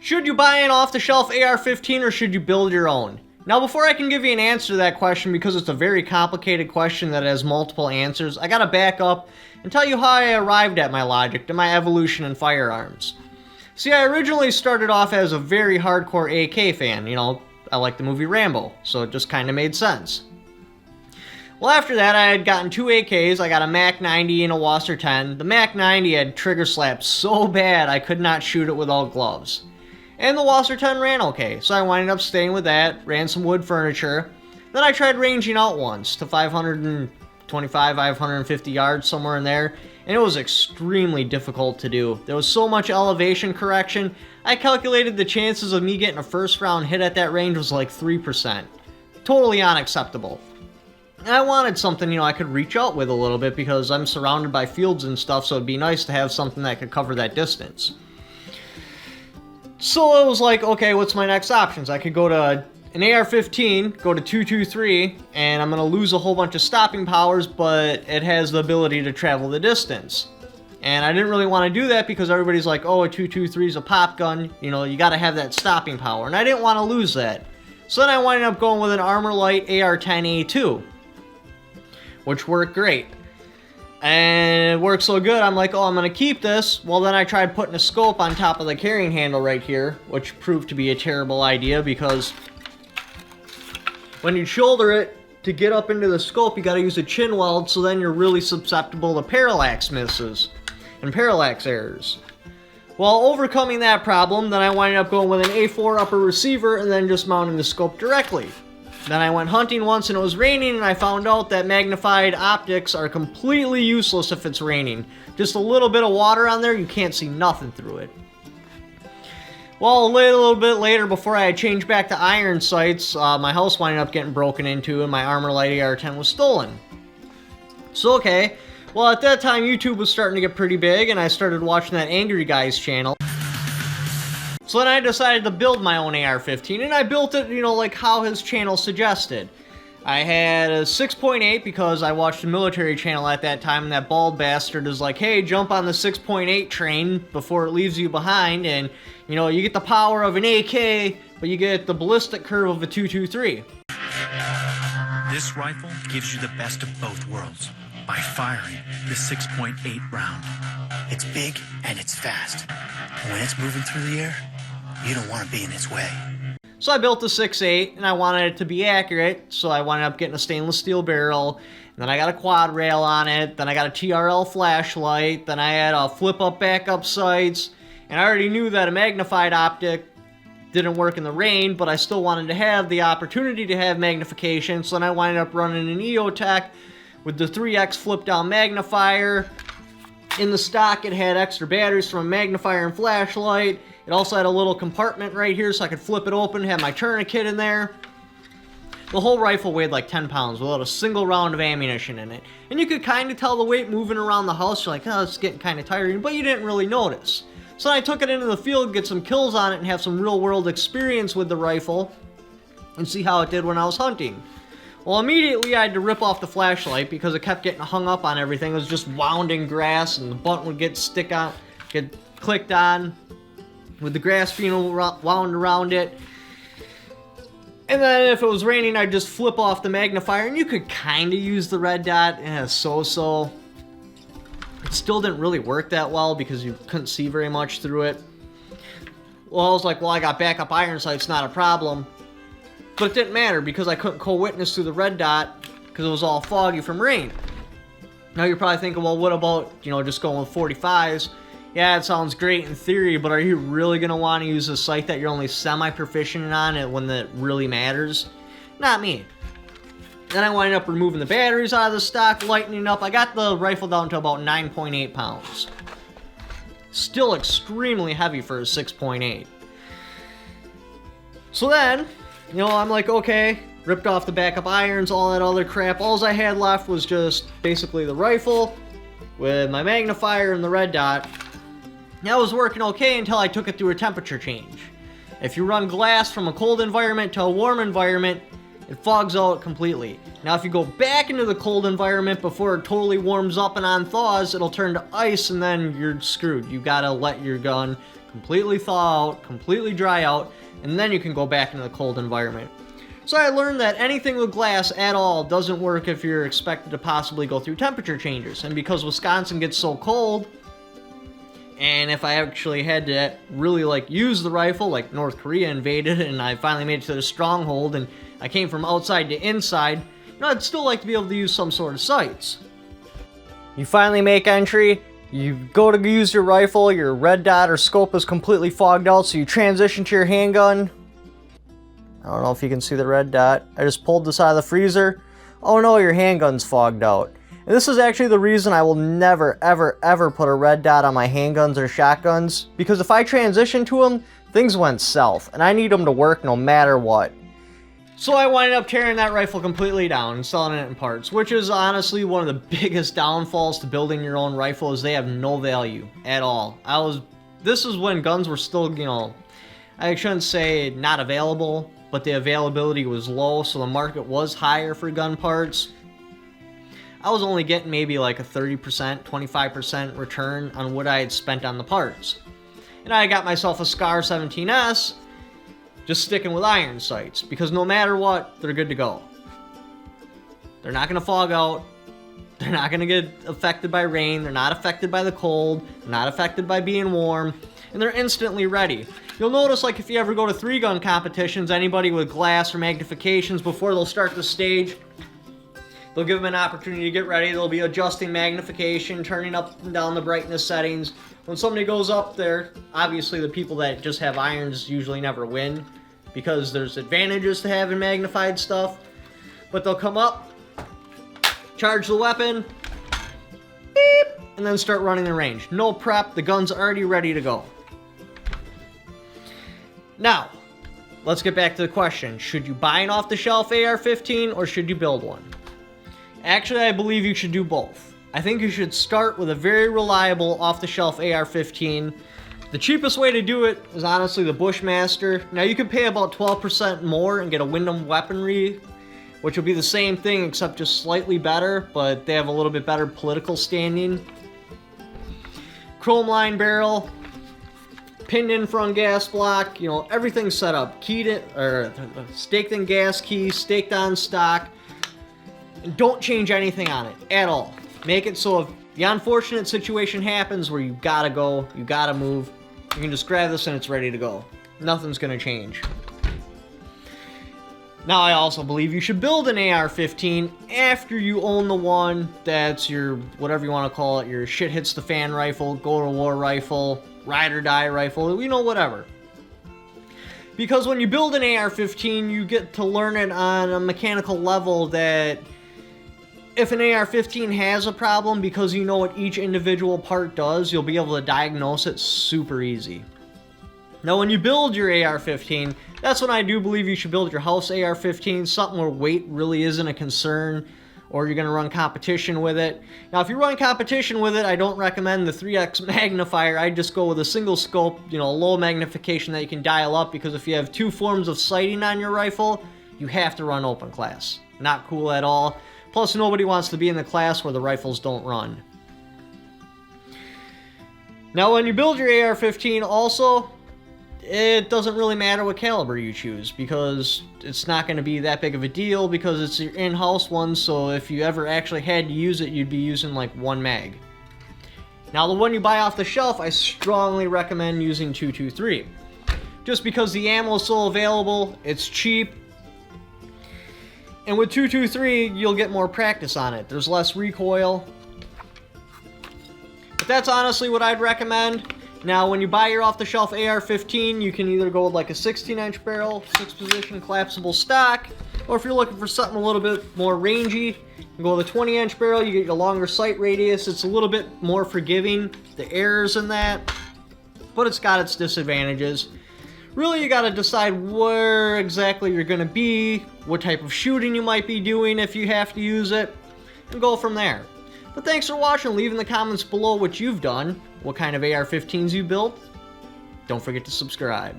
Should you buy an off-the-shelf AR-15 or should you build your own? Now, before I can give you an answer to that question, because it's a very complicated question that has multiple answers, I gotta back up and tell you how I arrived at my logic, to my evolution in firearms. See, I originally started off as a very hardcore AK fan. You know, I like the movie Rambo, so it just kind of made sense. Well, after that, I had gotten 2 AKs. I got a Mac 90 and a Wasser 10. The Mac 90 had trigger slaps so bad I could not shoot it without gloves. And the Wasser 10 ran okay, so I winded up staying with that, ran some wood furniture. Then I tried ranging out once to 525, 550 yards, somewhere in there, and it was extremely difficult to do. There was so much elevation correction, I calculated the chances of me getting a first round hit at that range was like 3%. Totally unacceptable. And I wanted something, you know, I could reach out with a little bit because I'm surrounded by fields and stuff, so it'd be nice to have something that could cover that distance. So it was like, okay, what's my next options? I could go to an AR-15, go to 223, and I'm going to lose a whole bunch of stopping powers, but it has the ability to travel the distance. And I didn't really want to do that because everybody's like, oh, a 223 is a pop gun, you know, you got to have that stopping power. And I didn't want to lose that. So then I wound up going with an Armor Light AR-10A2, which worked great. And it worked so good, I'm like, oh, I'm going to keep this. Well, then I tried putting a scope on top of the carrying handle right here, which proved to be a terrible idea because when you shoulder it to get up into the scope, you got to use a chin weld, so then you're really susceptible to parallax misses and parallax errors. Well, overcoming that problem, then I winded up going with an A4 upper receiver and then just mounting the scope directly. Then I went hunting once and it was raining and I found out that magnified optics are completely useless if it's raining. Just a little bit of water on there, you can't see nothing through it. Well, a little bit later, before I had changed back to iron sights, my house wound up getting broken into and my Armor Light AR-10 was stolen. So, okay. Well, at that time, YouTube was starting to get pretty big, and I started watching that Angry Guys channel. So then I decided to build my own AR-15, and I built it, you know, like how his channel suggested. I had a 6.8 because I watched the military channel at that time, and that bald bastard is like, hey, jump on the 6.8 train before it leaves you behind, and, you know, you get the power of an AK, but you get the ballistic curve of a 223. This rifle gives you the best of both worlds by firing the 6.8 round. It's big and it's fast. And when it's moving through the air, you don't want to be in its way. So I built a 6.8 and I wanted it to be accurate, so I wound up getting a stainless steel barrel, and then I got a quad rail on it, then I got a TRL flashlight, then I had a flip-up backup sights, and I already knew that a magnified optic didn't work in the rain, but I still wanted to have the opportunity to have magnification, so then I wound up running an EOTech with the 3x flip-down magnifier. In the stock, it had extra batteries from a magnifier and flashlight. It also had a little compartment right here so I could flip it open, have my tourniquet in there. The whole rifle weighed like 10 pounds without a single round of ammunition in it. And you could kind of tell the weight moving around the house. You're like, oh, it's getting kind of tiring, but you didn't really notice. So I took it into the field, get some kills on it, and have some real-world experience with the rifle and see how it did when I was hunting. Well, immediately I had to rip off the flashlight because it kept getting hung up on everything. It was just wound in grass, and the button would get clicked on with the grass being wound around it. And then if it was raining, I'd just flip off the magnifier, and you could kind of use the red dot, so-so. It still didn't really work that well because you couldn't see very much through it. Well, I was like, well, I got backup iron sights, not a problem. But it didn't matter because I couldn't co-witness through the red dot because it was all foggy from rain. Now you're probably thinking, well, what about, you know, just going with 45s? Yeah, it sounds great in theory, but are you really going to want to use a sight that you're only semi-proficient on it when it really matters? Not me. Then I winded up removing the batteries out of the stock, lightening up. I got the rifle down to about 9.8 pounds. Still extremely heavy for a 6.8. So then, you know, I'm like, okay, ripped off the backup irons, all that other crap. All I had left was just basically the rifle with my magnifier and the red dot. That was working okay until I took it through a temperature change. If you run glass from a cold environment to a warm environment, it fogs out completely. Now if you go back into the cold environment before it totally warms up and unthaws, it'll turn to ice and then you're screwed. You gotta let your gun completely thaw out, completely dry out, and then you can go back into the cold environment. So I learned that anything with glass at all doesn't work if you're expected to possibly go through temperature changes. And because Wisconsin gets so cold, and if I actually had to really like use the rifle, like North Korea invaded and I finally made it to the stronghold and I came from outside to inside, I'd still like to be able to use some sort of sights. You finally make entry, you go to use your rifle, your red dot or scope is completely fogged out, so you transition to your handgun. I don't know if you can see the red dot. I just pulled this out of the freezer. Oh no, your handgun's fogged out. And this is actually the reason I will never, ever, ever put a red dot on my handguns or shotguns. Because if I transition to them, things went south. And I need them to work no matter what. So I wound up tearing that rifle completely down and selling it in parts. Which is honestly one of the biggest downfalls to building your own rifle, is they have no value at all. This is when guns were still, I shouldn't say not available, but the availability was low, so the market was higher for gun parts. I was only getting maybe like a 30%, 25% return on what I had spent on the parts. And I got myself a SCAR 17S, just sticking with iron sights, because no matter what, they're good to go. They're not going to fog out, they're not going to get affected by rain, they're not affected by the cold, they're not affected by being warm, and they're instantly ready. You'll notice, like, if you ever go to 3-gun competitions, anybody with glass or magnifications, before they'll start the stage, they'll give them an opportunity to get ready. They'll be adjusting magnification, turning up and down the brightness settings. When somebody goes up there, obviously the people that just have irons usually never win, because there's advantages to having magnified stuff. But they'll come up, charge the weapon, beep, and then start running the range. No prep, the gun's already ready to go. Now, let's get back to the question. Should you buy an off-the-shelf AR-15 or should you build one? Actually, I believe you should do both. I think you should start with a very reliable off-the-shelf AR-15. The cheapest way to do it is honestly the Bushmaster. Now, you can pay about 12% more and get a Wyndham weaponry, which will be the same thing except just slightly better, but they have a little bit better political standing. Chrome line barrel, pinned in front gas block, everything's set up. Staked in gas key, staked on stock. And don't change anything on it at all. Make it so if the unfortunate situation happens where you gotta go, you gotta move, you can just grab this and it's ready to go. Nothing's gonna change. Now, I also believe you should build an AR-15 after you own the one that's your, whatever you want to call it, your shit hits the fan rifle, go to war rifle, ride or die rifle, whatever. Because when you build an AR-15, you get to learn it on a mechanical level that if an AR-15 has a problem, because you know what each individual part does, you'll be able to diagnose it super easy. Now, when you build your AR-15, that's when I do believe you should build your house AR-15, something where weight really isn't a concern, or you're going to run competition with it. Now, if you run competition with it, I don't recommend the 3x magnifier. I just go with a single scope, low magnification that you can dial up, because if you have 2 forms of sighting on your rifle, you have to run open class. Not cool at all. Plus, nobody wants to be in the class where the rifles don't run. Now, when you build your AR-15 also, it doesn't really matter what caliber you choose, because it's not going to be that big of a deal, because it's your in-house one, so if you ever actually had to use it, you'd be using like 1 mag. Now, the one you buy off the shelf, I strongly recommend using 223. Just because the ammo is so available, it's cheap, and with 223, you'll get more practice on it. There's less recoil. But that's honestly what I'd recommend. Now, when you buy your off-the-shelf AR-15, you can either go with like a 16-inch barrel, 6-position collapsible stock, or if you're looking for something a little bit more rangy, you can go with a 20-inch barrel. You get your longer sight radius. It's a little bit more forgiving, the errors in that, but it's got its disadvantages. Really, you got to decide where exactly you're going to be, what type of shooting you might be doing if you have to use it, and go from there. But thanks for watching. Leave in the comments below what you've done, what kind of AR-15s you built. Don't forget to subscribe.